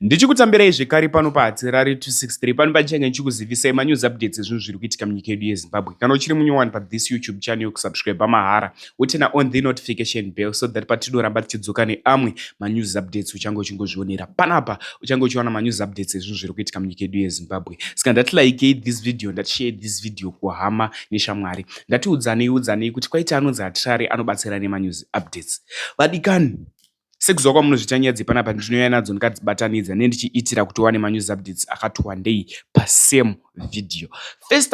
Ndichikutambirai zvekare pano paHatsirari 263 pano pachanga ndichikuzivisai manews updates ezvinhu zviri kuitika munyika yedu yeZimbabwe. Kana uchiri munyowani pathis YouTube channel kusubscribe mahara utena on the notification bell so that patinoramba tichidzoka neamwe manews updates uchange uchingozvionera panapa uchange uchiwana manews updates ezvinhu zviri kuitika munyika yedu yeZimbabwe. Saka ndati like this video, ndati share this video kuhama neshamwari, ndati udzanei kuti kwaita anonzi Hatsari anobatsira nemanews updates. Vadikani, sekuziva kwamunozvita nyaya dzepanapa ndinouya nadzo ndikadzibatanidza nendichiitira kuti wane manews updates akati wandei pasame video. First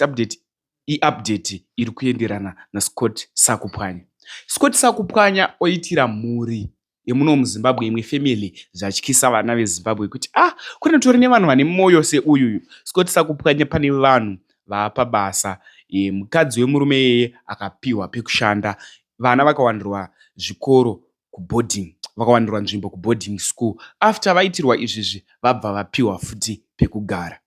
update iupdate iri kuenderana naScott Sakupwanya. Scott Sakupwanya oitira mhuri yemuno muZimbabwe imwe family zvatyisa vana veZimbabwe kuti kunotori nevanhu vane mwoyo seuyu. Scott Sakupwanya pane vanhu vapa basa, mukadzi wemurume yeye akapiwa pekushanda, vana vakawandirwa zvikoro kuboarding, vakawandirwa nzvimbo kuboarding school. After vaitirwa izvizvi vabva vapiwa futi pekugara.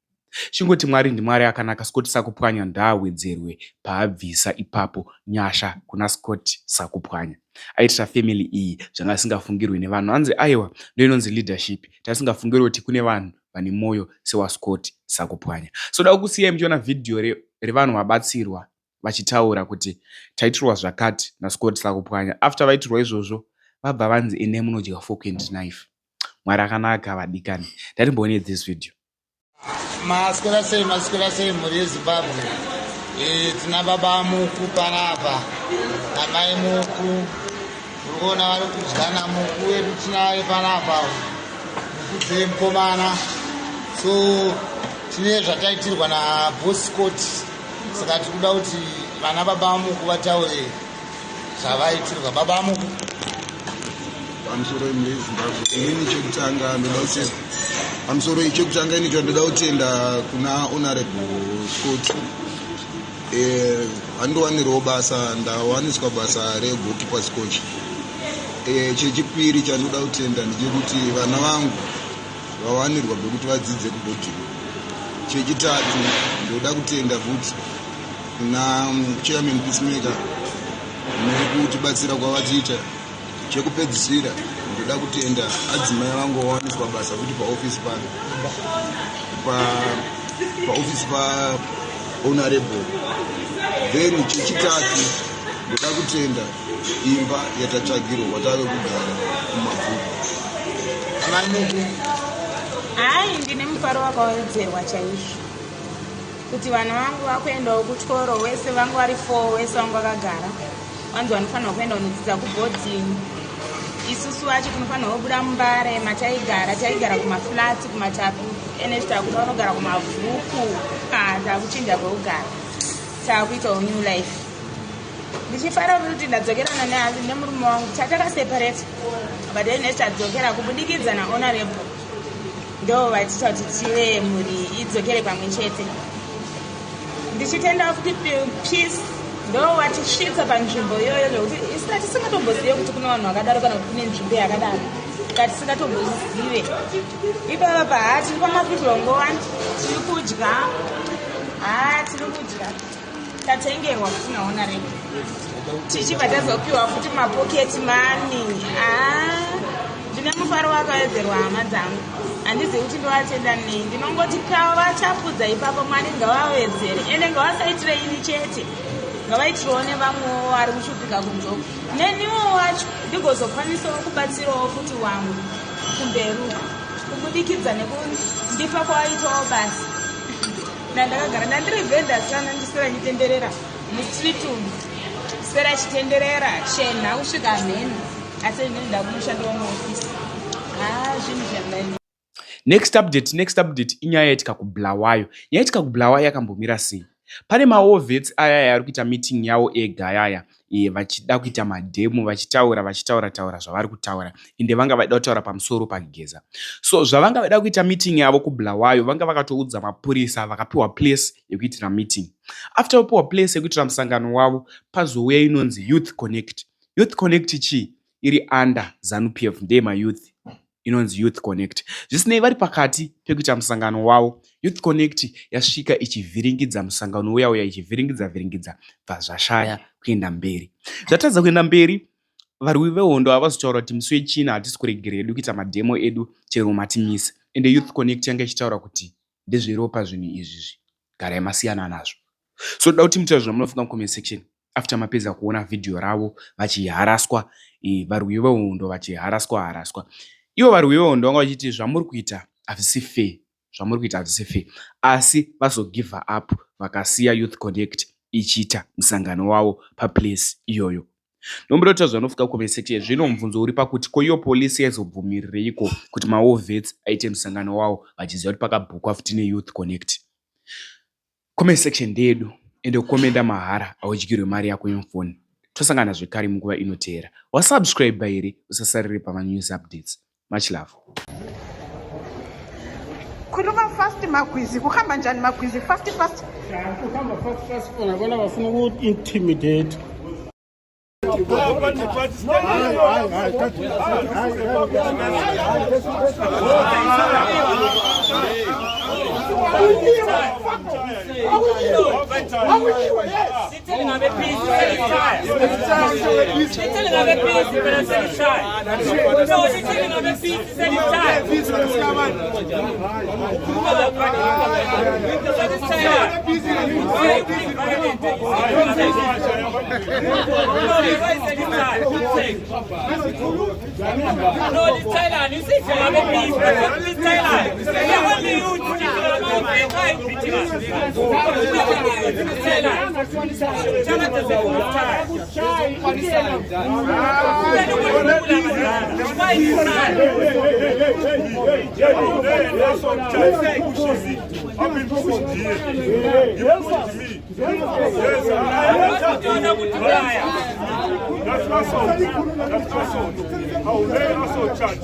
Chingoti Mwari ndiMwari akanaka. Scott Sakupwanya ndaawedzerwe paabvisa ipapo nyasha kuna Scott Sakupwanya. Aitira family iyi zvanga singafungirwe nevanhu. Hanzi aiwa ndo inonzi leadership. Tasingafungirwe kuti kune vanhu vane moyo sewa Scott Sakupwanya. So da kusiyai muchiona video revanhu vabatsirwa vachitaura kuti taitirwa zvakati naScott Sakupwanya. After vaitirwa izvozvo vabva vanzi ene munodya fork and knife. Mwari akanaka vadikani. Ndatimbone this video. Maskera sei muri yeZimbabwe. Tina baba muku panapa namai muku. Urikuona vari kudyana muku wedu tinaye panapa. Muku dzemukomana. So tine zvataitirwa naBoss Scott. Saka tiri kuda kuti vana baba muku vataure zvavaitirwa. Baba muku pamusoro yeZimbabwe inini chekutanga ndoda kutenda pamusoro chekutanga inini ndoda kutenda kuna honorable Scott. Handowanirwawo basa, ndawaniswa basa regoalkeeper coach. Chechipiri chandoda kutenda ndechekuti vana vangu vawanirwa bekuti vadzidze kuboarding. Chechitatu ndoda kutenda futi kuna chairman Peacemaker nekutibatsira kwavatiita. Chekupedzisira ndoda kutenda adzimai vangu vawaniswa basa kuti paoffice pano paoffice honorable. Then chechitatu ndoda kutenda imba yatatsvagirwa kwatave kugara kumabvuku. amai muku ndine mufaro wakawedzerwa chaizvo kuti vana vangu vakuendawo kuchikoro, wese vangu vari 4, wese vangu vakagara. Vanzi vanofanirwa kuenda kunodzidza kuboarding. Isusu vacho tinofanirwa kubuda mumbare taigara kumaflats kumatapu energy takuti vanogara kumabvuku. Takuchinja kwekugara, takuitawo new life. Ndichifara kuti ndadzokerana nemurume wangu tatakaseparate, but then tadzokera kubudikidza nahonorable ndo vachita kuti tive mhuri idzokere pamwe chete. Ndichitenda futi peace ndo vatisvitsa panzvimbo iyoyo zvokuti isina tisingatombozive kuti kuna vanhu vakadaro kana kuti kune nzvimbo yakadaro tisingatombozive. Ipapa tiri pamapizongowani tiri kudya tatengerwa futi nahonorable tichibva tazopiwa futi mapoketi mani. Ndine mufaro wakawedzerwa hama dzangu, handizivi kuti ndovatenda nei. Ndinongoti vachapfudza ipapo, Mwari ngavawedzere ende ngavasaitire ini chete, ngavaitirewo nevamwewo vari kushupika kunzoko, neniwo wacho ndigozokwanisawo kubatsirawo futi wangu kumberi kubudikidza nekundipa kwaitawo basa. Ndandakagara ndandiri vendasana ndisera chitenderera mustreet umu, sera chitenderera chena kusvika mheni, asi inini ndakunoshanda muofisi. Zvinhu zvandai. Next update inyaya yaitika kuBulawayo. Yaitika kuBulawayo yakambomira sei? Pane maovets aya ari kuita meeting yavo ega yaya, vachida kuita mademo, vachitaura zvavari kutaura, ende vanga vaida kutaura pamusoro pageza. So zvavanga vaida kuita meeting yavo kuBulawayo, vanga vakatoudza mapurisa vakapiwa place yekuitira meeting. After vapiwa place yekuitira musangano wavo, pazouya inonzi Youth Connect. Youth Connect chii? Iri under ZANU-PF, ndema youth inonzi Youth Connect. Zvisinei vari pakati pekuita musangano wavo, Youth Connect yasvika ichivhiringidza musangano uya ichivhiringidza bva zvashaya kuenda mberi. Zvatadza kuenda mberi, varwi vehondo havazotaura kuti musi wechina hatisi kuregera edu kuita madhemo edu chero matimisa, ende Youth Connect yanga ichitaura kuti ndezveropa zvinhu izvizvi, garai masiyana nazvo. So toda kuti muita zvamunofunga mucomment section after mapedza kuona vhidhiyo ravo vachiharaswa, varwi vehondo vachiharaswa. Ivo varwi vehondo vanga vachiti zvamuri kuita hazvisi fair, asi vazogive up vakasiya Youth Connect ichiita musangano wavo paplace iyoyo. Nomboda kuti zvanofunga comment section zvino mubvunzo uri pakuti ko iyo polisi yaizobvumireiko kuti maWar Vets aite musangano wavo vachiziva kuti pakabhukwa futi neYouth Connect. Comment section ndedu, ende ukomenda mahara audyirwe mari yako yemufoni. Tosangana zvekare munguva inoteera. Wasubscribe here usasarire pama-news updates. Much love. Khuluma fast Magwizi, kuhamba njani Magwizi? Fast. Kuhamba fast bona bafuna uku-intimidate. No, this Thailand, you see, this Thailand. That's not so. I will lay us on charge.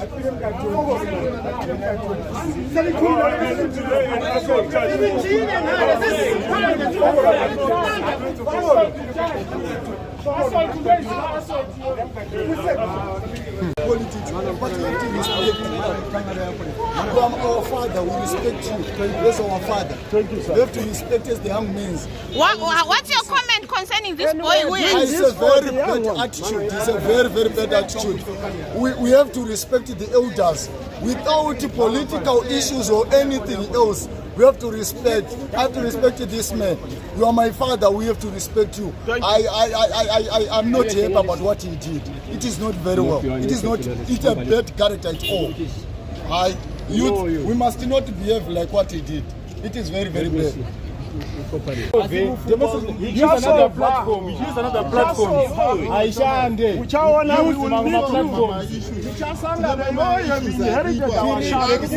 Politics, but we have to respect you. You are our father, we respect you. That's our father. Thank you, sir. We have to respect as the young men. What's your comment concerning this boy? It's a very bad attitude. It's a very, very bad attitude. We have to respect the elders. Without political issues or anything else, we have to respect. I have to respect this man. You are my father. We have to respect you. I'm not happy about what he did. It is not very well. It is not. It's a bad character at all. We must not behave like what he did. It is very, very bad. Use another platform. Aishande. Uchaona we will meet platform. Ushasanga na inherited our sharks.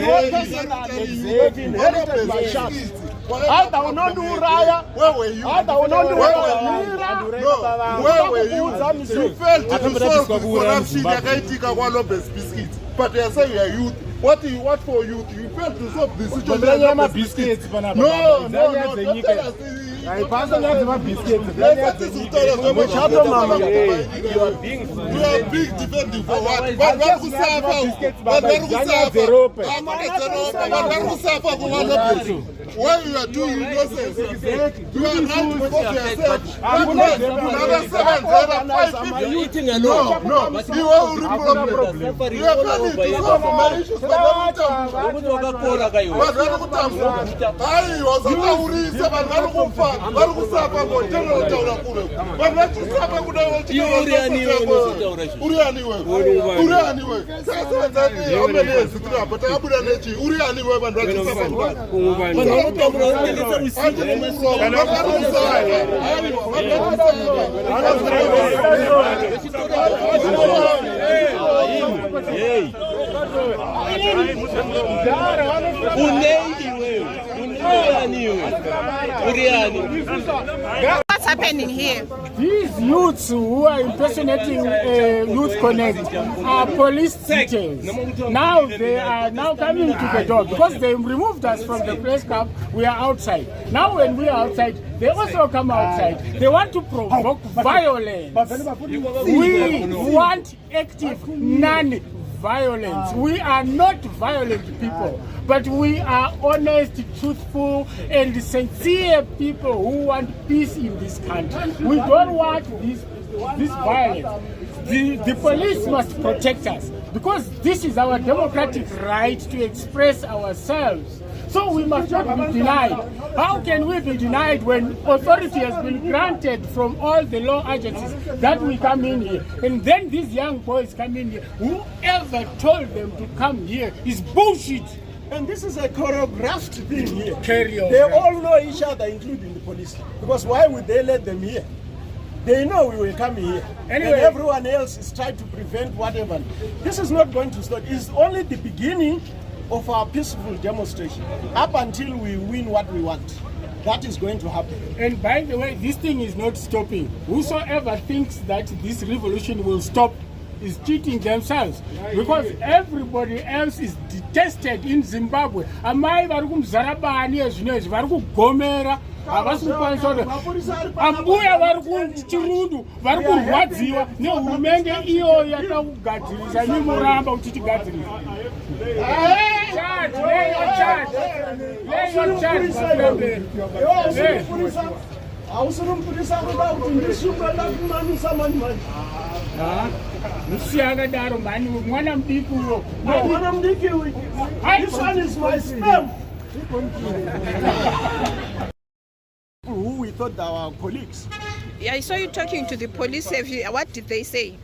Inherited by sharks. Hata unondiuraya hata unondiuraya You failed to solve the corruption yakaitika kwa Lopez Biscuits. But you say you are youth. What for youth? You failed to solve the situation. Biscuits. No. Don't tell us. I pass on my biscuits. You are being defending for what? Why you are doing nonsense? You are not because yourself. You're eating alone. No. You are problem. You are planning to solve my issues. What's happening here? These youths who are impersonating Youth Connect are police details. Now they are coming to the door because they removed us from the press camp. We are outside. Now when we are outside, they also come outside. They want to provoke violence. We want active non-violence. We are not violent people, but we are honest, truthful, and sincere people who want peace in this country. We don't want this violence. the police must protect us because this is our democratic right to express ourselves. So we must not be denied. How can we be denied when authority has been granted from all the law agencies that we come in here? And then these young boys come in here. Whoever told them to come here is bullshit. And this is a choreographed thing here. Choreographed. They all know each other, including the police. Because why would they let them here? They know we will come here. Anyway, and everyone else is trying to prevent whatever. This is not going to stop. It's only the beginning of our peaceful demonstration. Up until we win what we want. That is going to happen. And by the way, this thing is not stopping. Whosoever thinks that this revolution will stop is cheating themselves, because everybody else is detested in Zimbabwe. Amai vari kumuzarabani ezvinezvi vari kugomera, havasi kukwanisa ambuya vari kuchirundu vari kurwadziwa nehurumende iyo yakagadzirisa nemuramba kuti tigadzirisa. Musiakadaro mani mwana mdiki uyo. Mwana mdiki uyo. This one is my spam. Who we thought our colleagues. Yeah, I saw you talking to the police. What did they say?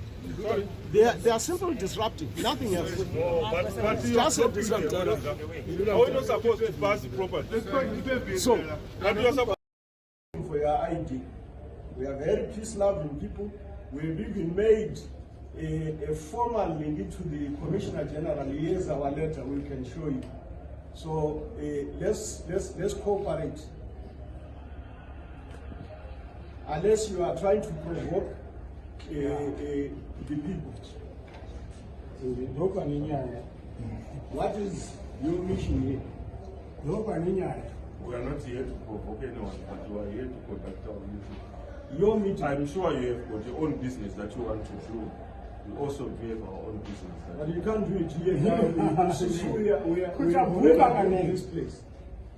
They are simply disrupting, nothing else. It's just a disrupting. Are we not supposed to pass properly? So, for your ID, we are very peace-loving people. We've even made a formal link to the Commissioner General. Here's our letter. We can show you. So let's cooperate. Unless you are trying to provoke the people. What is your mission here? We are not here to provoke anyone, but we are here to conduct our meeting. Your meeting? I'm sure you have got your own business that you want to do. We also do have our own business. But you can't do it here. We are in this place.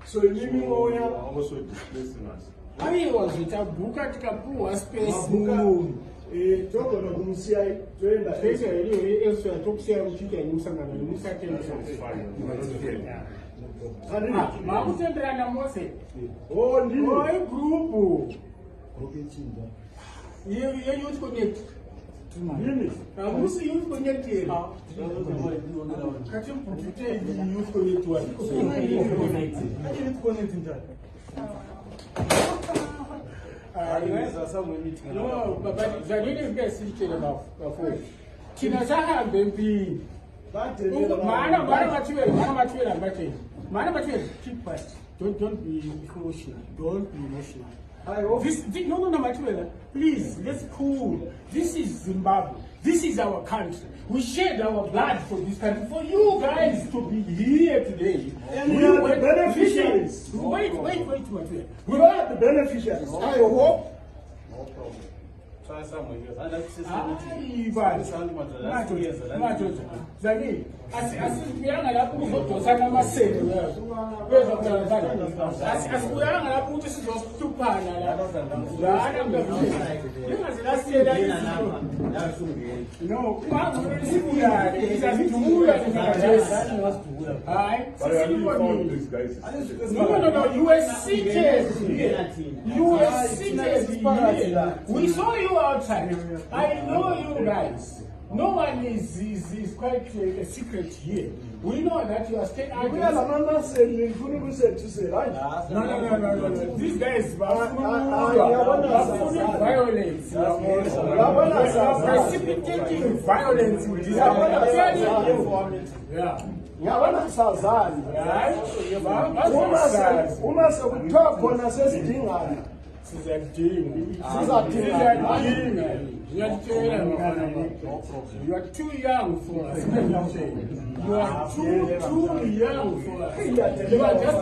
So you mean we are also displacing us. Aiwa zvitabuka tikapuhwa space togona kumusiyai toenda space iriyo elsewhere tokusiyai muchiita nemusangano nemusatendesa makutenderana mose igrupu youth connect hamusi youth connect here kati mputute youth connect No, but Zagini is sitting about before. Tinasaha baby. Keep quiet. Don't be emotional. Don't be emotional. This no, please, let's cool. This is Zimbabwe. This is our country. We shed our blood for this country. For you guys to be here today. And we are the beneficiaries. Wait. We are the beneficiaries. I hope. No problem. No, you were seated. We saw you outside. I know you guys. No one is quite a secret here. We know that you are staying out. No. These guys are violence. Precipitating violence with this. Yeah. You are too young for us. You are too young for us. You are just